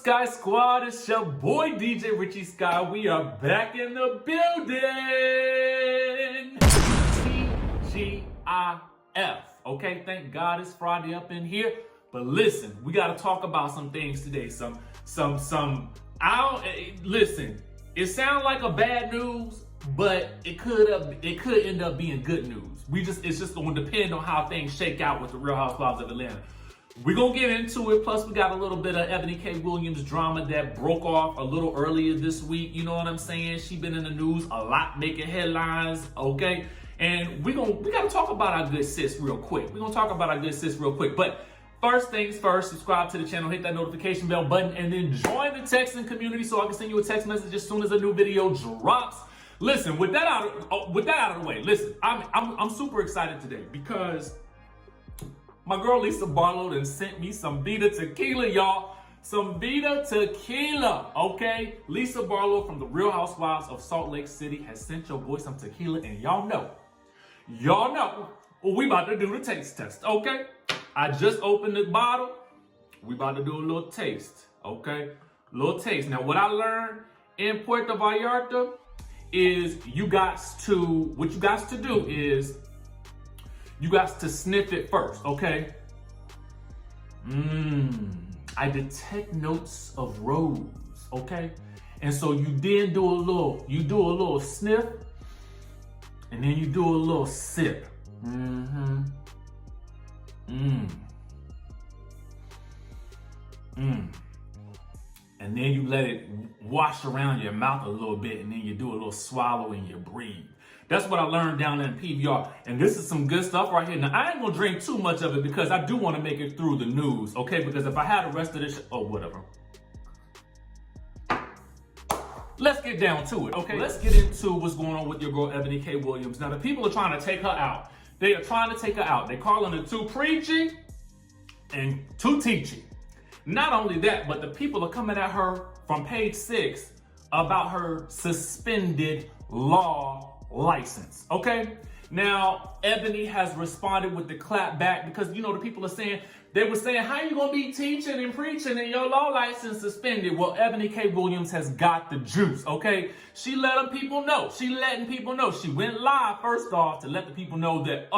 Skye Squad? It's your boy DJ Richie Skye. We are back in the building. TGIF. Okay, thank God it's Friday up in here. But listen, we got to talk about some things today. Listen, it sounds like a bad news, but it could end up being good news. It's just going to depend on how things shake out with the Real Housewives of Atlanta. We're going to get into it. Plus, we got a little bit of Eboni K drama that broke off a little earlier this week. You know what I'm saying? She's been in the news a lot, making headlines, okay? And we got to talk about our good sis real quick. But first things first, subscribe to the channel, hit that notification bell button, and then join the texting community so I can send you a text message as soon as a new video drops. Listen, with that out of the way, listen, I'm super excited today because my girl Lisa Barlow done sent me some Vita tequila, y'all. Some Vita tequila, okay? Lisa Barlow from the Real Housewives of Salt Lake City has sent your boy some tequila, and y'all know, we about to do the taste test, okay? I just opened the bottle. We about to do a little taste, okay? Little taste. Now, what I learned in Puerto Vallarta is what you guys to do is you got to sniff it first, okay? I detect notes of rose, okay? And so you then do a little sniff, and then you do a little sip. And then you let it wash around your mouth a little bit, and then you do a little swallow and you breathe. That's what I learned down in PVR. And this is some good stuff right here. Now, I ain't gonna drink too much of it because I do want to make it through the news, okay? Because if I had the rest of this, whatever. Let's get down to it, okay? Let's get into what's going on with your girl, Eboni K. Now, the people are trying to take her out. They are trying to take her out. They're calling her too preachy and too teachy. Not only that, but the people are coming at her from page 6 about her suspended law license, okay? Now, Eboni has responded with the clap back because, you know, the people are saying, they were saying, how you gonna be teaching and preaching and your law license suspended? Well, Eboni K. has got the juice, okay? She letting people know. She went live, first off, to let the people know that,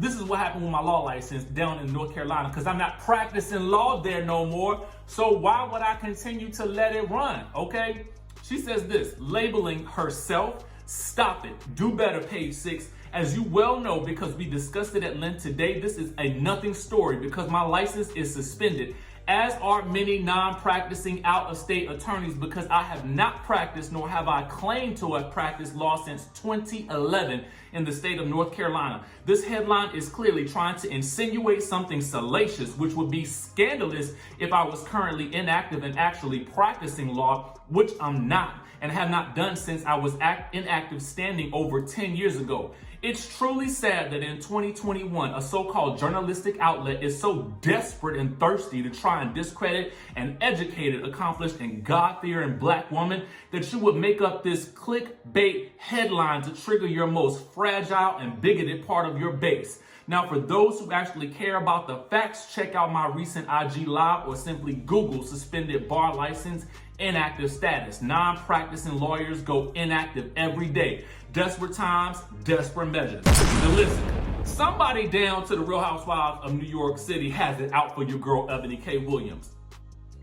this is what happened with my law license down in North Carolina because I'm not practicing law there no more. So why would I continue to let it run, okay? She says this, labeling herself, stop it, do better, page 6. As you well know, because we discussed it at length today, this is a nothing story because my license is suspended, as are many non-practicing out-of-state attorneys because I have not practiced nor have I claimed to have practiced law since 2011 in the state of North Carolina. This headline is clearly trying to insinuate something salacious, which would be scandalous if I was currently inactive and actually practicing law, which I'm not and have not done since I was inactive standing over 10 years ago. It's truly sad that in 2021, a so-called journalistic outlet is so desperate and thirsty to try and discredit an educated, accomplished, and God-fearing Black woman that you would make up this clickbait headline to trigger your most fragile and bigoted part of your base. Now, for those who actually care about the facts, check out my recent IG Live or simply Google suspended bar license inactive status. Non-practicing lawyers go inactive every day. Desperate times, desperate measures. Now listen, somebody down to the Real Housewives of New York City has it out for your girl, Eboni K.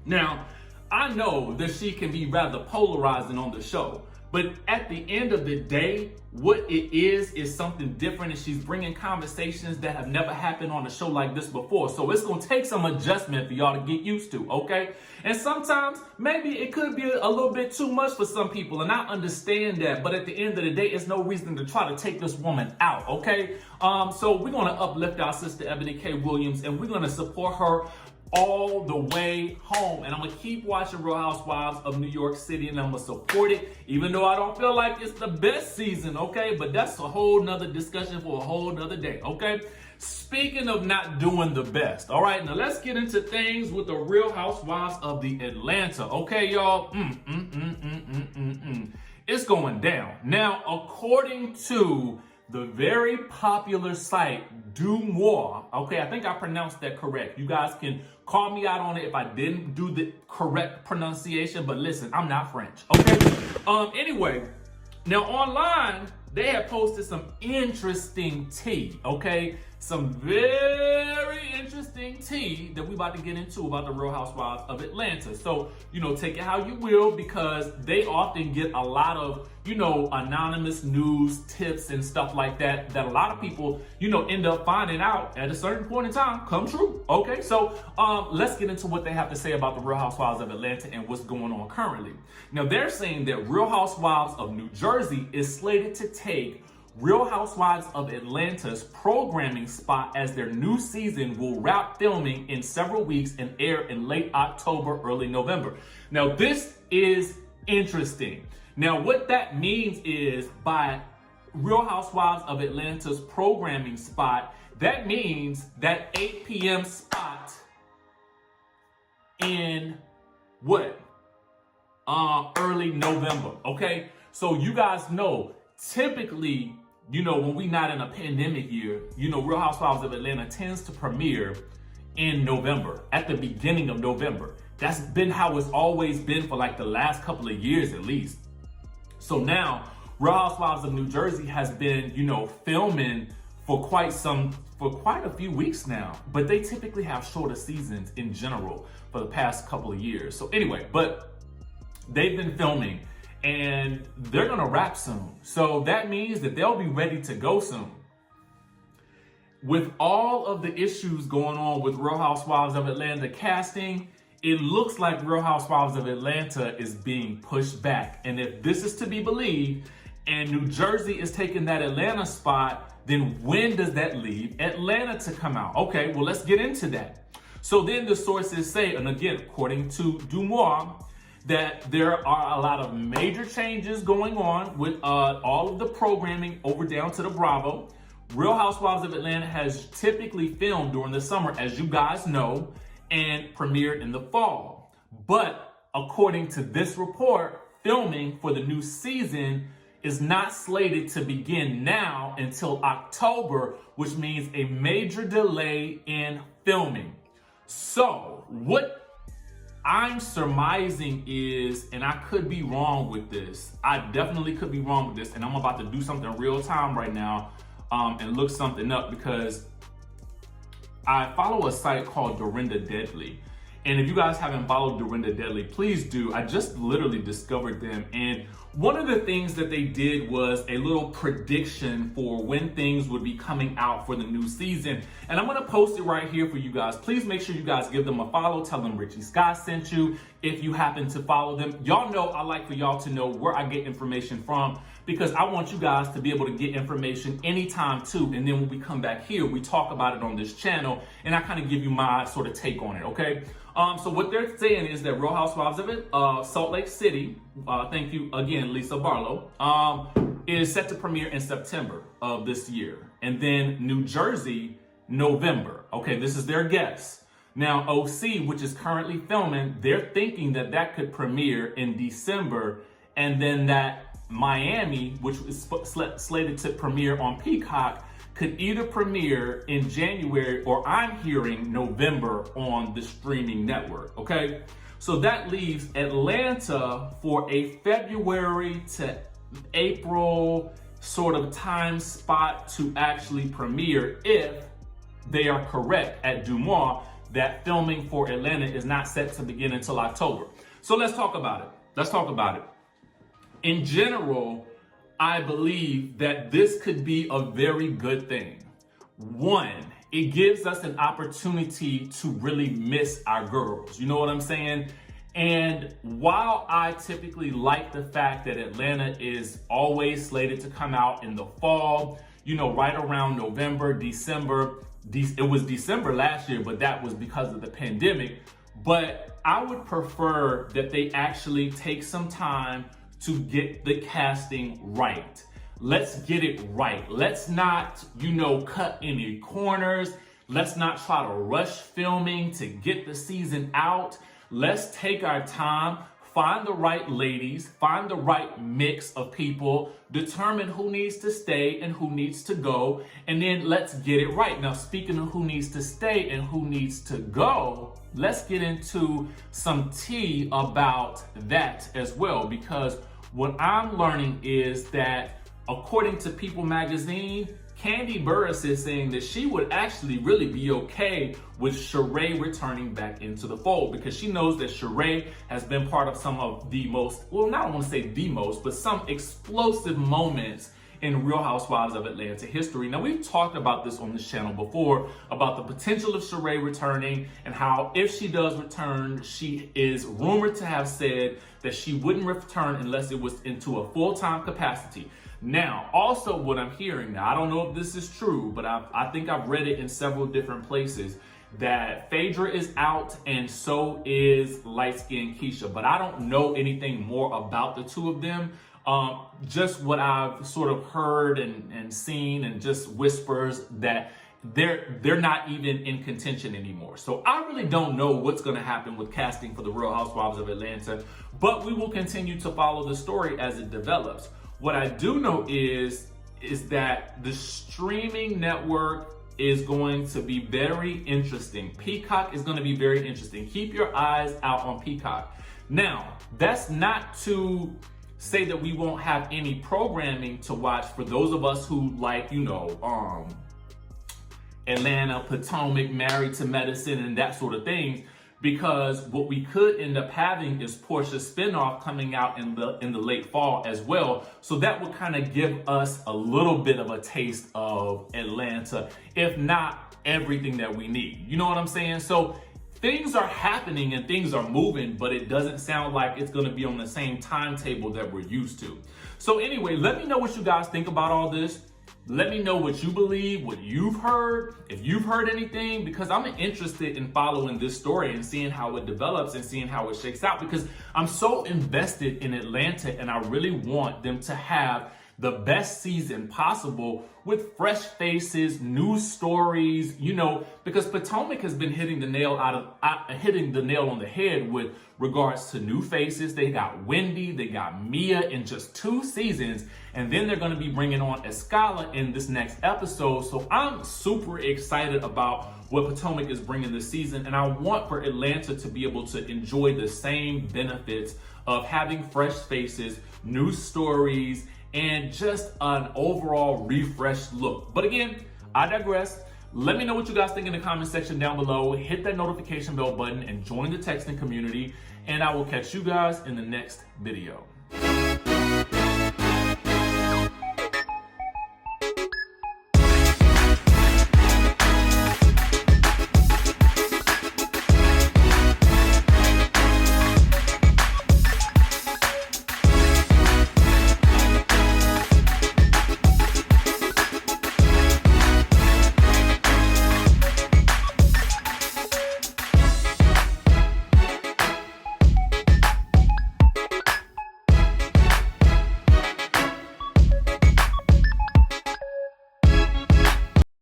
Now, I know that she can be rather polarizing on the show, but at the end of the day, what it is something different, and she's bringing conversations that have never happened on a show like this before. So it's going to take some adjustment for y'all to get used to, okay? And sometimes maybe it could be a little bit too much for some people, and I understand that. But at the end of the day, it's no reason to try to take this woman out, okay? So we're going to uplift our sister Eboni K. and we're going to support her all the way home. And I'm gonna keep watching Real Housewives of New York City, and I'm gonna support it, even though I don't feel like it's the best season, okay? But that's a whole nother discussion for a whole nother day, okay? Speaking of not doing the best, all right, now let's get into things with the Real Housewives of the Atlanta, okay, y'all? It's going down. Now, according to the very popular site DeuxMoi. Okay, I think I pronounced that correct. You guys can call me out on it if I didn't do the correct pronunciation, but listen, I'm not French. Okay. Anyway, now online they have posted some interesting tea. Okay, some very interesting tea that we about to get into about the Real Housewives of Atlanta. So, take it how you will, because they often get a lot of, anonymous news tips and stuff like that a lot of people, end up finding out at a certain point in time come true. Okay, so let's get into what they have to say about the Real Housewives of Atlanta and what's going on currently. Now, they're saying that Real Housewives of New Jersey is slated to take Real Housewives of Atlanta's programming spot as their new season will wrap filming in several weeks and air in late October, early November. Now, this is interesting. Now, what that means is by Real Housewives of Atlanta's programming spot, that means that 8 p.m. spot in what? Early November, okay? So you guys know, typically, when we not in a pandemic year, Real Housewives of Atlanta tends to premiere in November, at the beginning of November. That's been how it's always been for like the last couple of years at least. So now, Real Housewives of New Jersey has been, filming for quite a few weeks now, but they typically have shorter seasons in general for the past couple of years. So anyway, but they've been filming and they're gonna wrap soon. So that means that they'll be ready to go soon. With all of the issues going on with Real Housewives of Atlanta casting, it looks like Real Housewives of Atlanta is being pushed back. And if this is to be believed, and New Jersey is taking that Atlanta spot, then when does that leave Atlanta to come out? Okay, well, let's get into that. So then the sources say, and again, according to DeuxMoi, that there are a lot of major changes going on with all of the programming over down to the Bravo. Real Housewives of Atlanta has typically filmed during the summer, as you guys know, and premiered in the fall. But according to this report, filming for the new season is not slated to begin now until October, which means a major delay in filming. So what I'm surmising is, and I could be wrong with this, I definitely could be wrong with this, and I'm about to do something real time right now and look something up, because I follow a site called Dorinda Deadly. And if you guys haven't followed Dorinda Deadly, please do. I just literally discovered them. And one of the things that they did was a little prediction for when things would be coming out for the new season. And I'm gonna post it right here for you guys. Please make sure you guys give them a follow. Tell them Richie Skye sent you if you happen to follow them. Y'all know I like for y'all to know where I get information from, because I want you guys to be able to get information anytime too. And then when we come back here, we talk about it on this channel and I kind of give you my sort of take on it, okay? So what they're saying is that Real Housewives of Salt Lake City, thank you again, Lisa Barlow, is set to premiere in September of this year. And then New Jersey, November. Okay, this is their guess. Now, OC, which is currently filming, they're thinking that that could premiere in December, and then that Miami, which is slated to premiere on Peacock, could either premiere in January or I'm hearing November on the streaming network, okay? So that leaves Atlanta for a February to April sort of time spot to actually premiere, if they are correct at DeuxMoi that filming for Atlanta is not set to begin until October. So let's talk about it. In general, I believe that this could be a very good thing. One, it gives us an opportunity to really miss our girls. You know what I'm saying? And while I typically like the fact that Atlanta is always slated to come out in the fall, right around November, December. It was December last year, but that was because of the pandemic. But I would prefer that they actually take some time to get the casting right. Let's get it right. Let's not, cut any corners. Let's not try to rush filming to get the season out. Let's take our time, find the right ladies, find the right mix of people, determine who needs to stay and who needs to go, and then let's get it right. Now, speaking of who needs to stay and who needs to go, let's get into some tea about that as well, because what I'm learning is that according to People magazine, Kandi Burruss is saying that she would actually really be okay with Sheree returning back into the fold, because she knows that Sheree has been part of some of the most, well, not I want to say the most, but some explosive moments in Real Housewives of Atlanta history. Now, we've talked about this on this channel before, about the potential of Sheree returning and how if she does return, she is rumored to have said that she wouldn't return unless it was into a full-time capacity. Now, also what I'm hearing, now I don't know if this is true, but I think I've read it in several different places, that Phaedra is out and so is light-skinned Keisha, but I don't know anything more about the two of them. Just what I've sort of heard and seen, and just whispers that they're not even in contention anymore. So I really don't know what's going to happen with casting for the Real Housewives of Atlanta, but we will continue to follow the story as it develops. What I do know is that the streaming network is going to be very interesting. Peacock is going to be very interesting. Keep your eyes out on Peacock. Now, that's not to say that we won't have any programming to watch for those of us who like, you know, Atlanta, Potomac, Married to Medicine, and that sort of things. Because what we could end up having is Portia's spinoff coming out in the late fall as well. So that would kind of give us a little bit of a taste of Atlanta, if not everything that we need. You know what I'm saying? So things are happening and things are moving, but it doesn't sound like it's going to be on the same timetable that we're used to. So anyway, let me know what you guys think about all this. Let me know what you believe, what you've heard, if you've heard anything, because I'm interested in following this story and seeing how it develops and seeing how it shakes out, because I'm so invested in Atlanta and I really want them to have the best season possible with fresh faces, new stories, you know, because Potomac has been hitting the nail on the head with regards to new faces. They got Wendy, they got Mia in just 2 seasons, and then they're going to be bringing on Escala in this next episode. So I'm super excited about what Potomac is bringing this season, and I want for Atlanta to be able to enjoy the same benefits of having fresh faces, new stories, and just an overall refreshed look. But again, I digress. Let me know what you guys think in the comment section down below. Hit that notification bell button and join the texting community. And I will catch you guys in the next video.